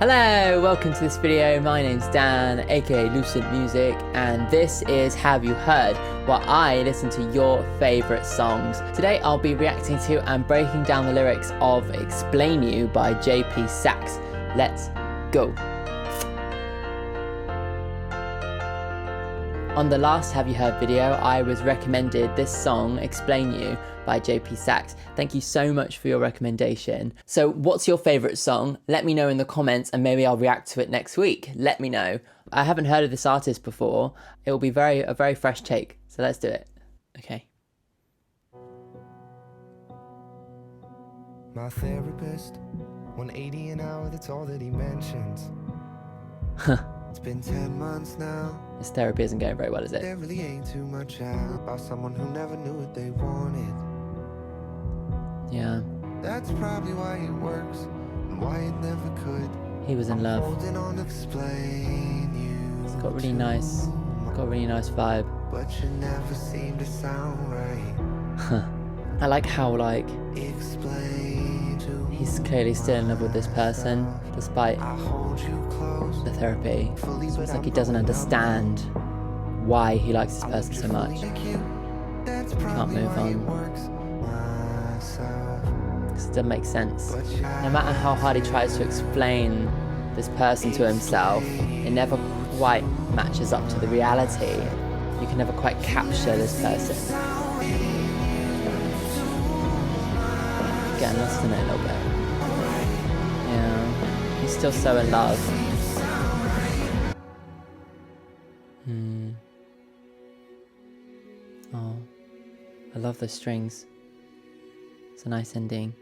Hello, welcome to this video. My name's Dan, aka Lucent Music, and this is Have You Heard, where I listen to your favourite songs. Today I'll be reacting to and breaking down the lyrics of Explain You by Saxe. Let's go. On the last Have You Heard video, I was recommended this song, Explain You, by Saxe. Thank you so much for your recommendation. So what's your favourite song? Let me know in the comments and maybe I'll react to it next week. Let me know. I haven't heard of this artist before. It will be a very fresh take. So let's do it. Okay. My therapist, 180 an hour, that's all that he mentions. It's been 10 months now. This therapy isn't going very well, is it? There really ain't too much out about someone who never knew what they wanted. Yeah. That's probably why it works and why it never could. He was in love. Holding on to explain you. It's got a really nice vibe. But you never seem to sound right. I like how Explain to he's clearly still in love with this person despite I hold you close. the therapy. It's like he doesn't understand why he likes this person so much. Can't move on. Because it doesn't make sense. No matter how hard he tries to explain this person to himself, it never quite matches up to the reality. You can never quite capture this person. Getting lost in it a little bit. Yeah, he's still so in love. Oh, I love those strings. It's a nice ending.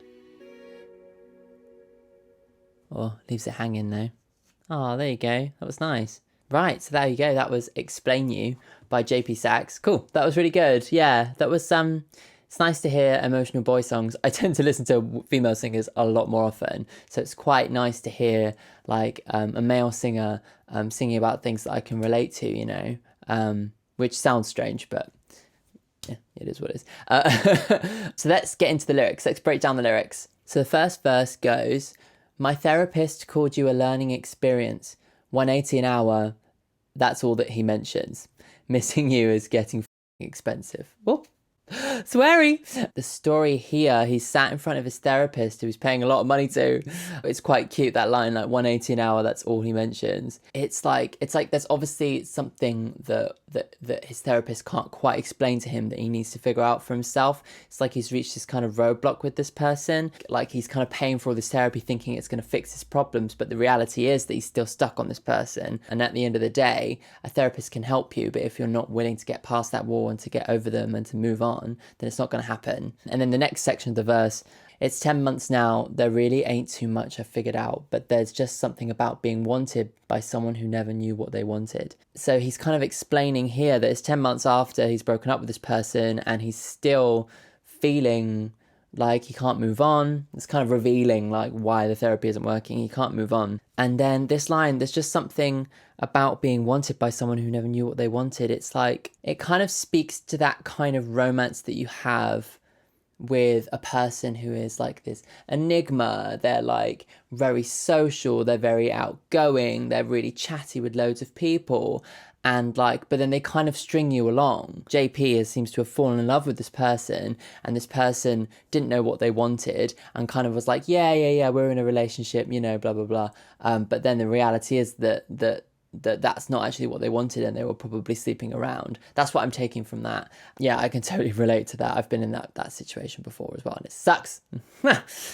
Oh, leaves it hanging though. Oh, there you go. That was nice. Right, so there you go. That was Explain You by Saxe. Cool. That was really good. Yeah, that was it's nice to hear emotional boy songs. I tend to listen to female singers a lot more often, so it's quite nice to hear like a male singer singing about things that I can relate to, you know, which sounds strange, but yeah, it is what it is. So let's get into the lyrics. Let's break down the lyrics. So the first verse goes, my therapist called you a learning experience. 180 an hour, that's all that he mentions. Missing you is getting expensive. Oh, sweary. The story here, he's sat in front of his therapist who he's paying a lot of money to. It's quite cute, that line, like 180 an hour, that's all he mentions. It's like there's obviously something that his therapist can't quite explain to him that he needs to figure out for himself. It's like he's reached this kind of roadblock with this person. Like he's kind of paying for all this therapy thinking it's going to fix his problems, but the reality is that he's still stuck on this person. And at the end of the day, a therapist can help you, but if you're not willing to get past that wall and to get over them and to move on, then it's not going to happen. And then the next section of the verse, it's 10 months now, there really ain't too much I figured out, but there's just something about being wanted by someone who never knew what they wanted. So he's kind of explaining here that it's 10 months after he's broken up with this person and he's still feeling like he can't move on. It's kind of revealing like why the therapy isn't working. He can't move on. And then this line, there's just something about being wanted by someone who never knew what they wanted. It's like, it kind of speaks to that kind of romance that you have with a person who is like this enigma. They're like very social, they're very outgoing, they're really chatty with loads of people. And like, but then they kind of string you along. Seems to have fallen in love with this person, and this person didn't know what they wanted and kind of was like, yeah, we're in a relationship, you know, blah, blah, blah. But then the reality is that's not actually what they wanted, and they were probably sleeping around. That's what I'm taking from that. Yeah, I can totally relate to that. I've been in that situation before as well, and it sucks.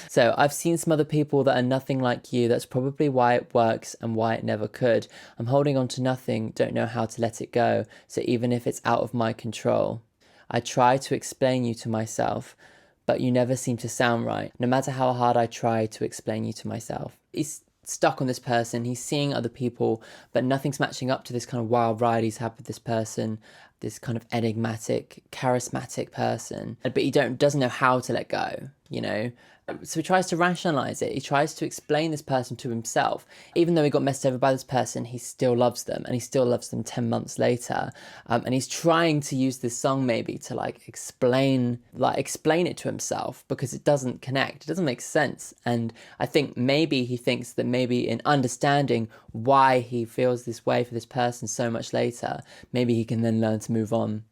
So I've seen some other people that are nothing like you. That's probably why it works and why it never could. I'm holding on to nothing, don't know how to let it go. So even if it's out of my control, I try to explain you to myself, but you never seem to sound right. No matter how hard I try to explain you to myself. It's stuck on this person. He's seeing other people, but nothing's matching up to this kind of wild ride he's had with this person, this kind of enigmatic, charismatic person. But he doesn't know how to let go, you know? So he tries to rationalize it. He tries to explain this person to himself. Even though he got messed over by this person, he still loves them, and he still loves them 10 months later. And he's trying to use this song maybe to explain it to himself, because it doesn't connect. It doesn't make sense. And I think maybe he thinks that maybe in understanding why he feels this way for this person so much later, maybe he can then learn to move on.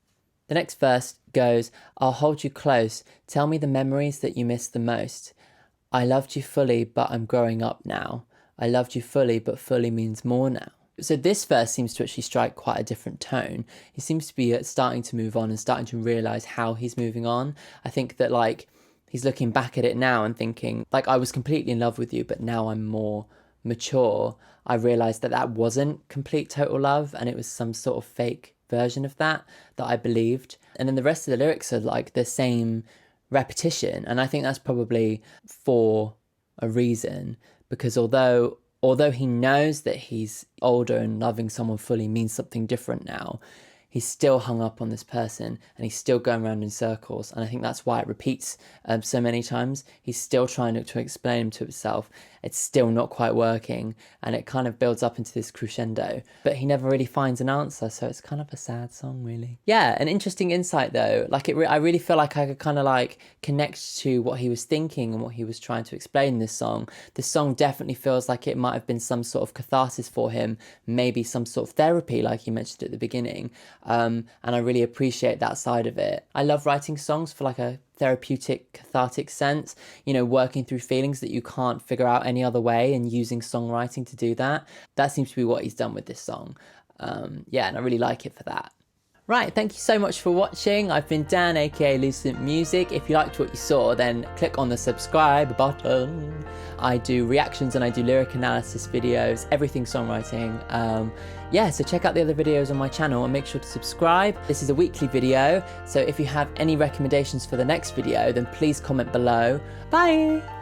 The next verse goes, I'll hold you close, tell me the memories that you miss the most. I loved you fully, but I'm growing up now. I loved you fully, but fully means more now. So this verse seems to actually strike quite a different tone. He seems to be starting to move on and starting to realise how he's moving on. I think that he's looking back at it now and thinking, I was completely in love with you, but now I'm more mature. I realised that wasn't complete total love, and it was some sort of fake version of that I believed. And then the rest of the lyrics are the same repetition, and I think that's probably for a reason, because although he knows that he's older and loving someone fully means something different now, he's still hung up on this person, and he's still going around in circles. And I think that's why it repeats so many times. He's still trying to explain him to himself. It's still not quite working, and it kind of builds up into this crescendo, but he never really finds an answer, so it's kind of a sad song, really. Yeah, an interesting insight though. I really feel like I could kind of connect to what he was thinking and what he was trying to explain in this song. This song definitely feels like it might have been some sort of catharsis for him, maybe some sort of therapy, like you mentioned at the beginning. And I really appreciate that side of it. I love writing songs for a therapeutic, cathartic sense, working through feelings that you can't figure out any other way, and using songwriting to do that. That seems to be what he's done with this song. And I really like it for that. Right, thank you so much for watching. I've been Dan, aka Lucent Music. If you liked what you saw, then click on the subscribe button. I do reactions and I do lyric analysis videos, everything songwriting. So check out the other videos on my channel and make sure to subscribe. This is a weekly video, so if you have any recommendations for the next video, then please comment below. Bye!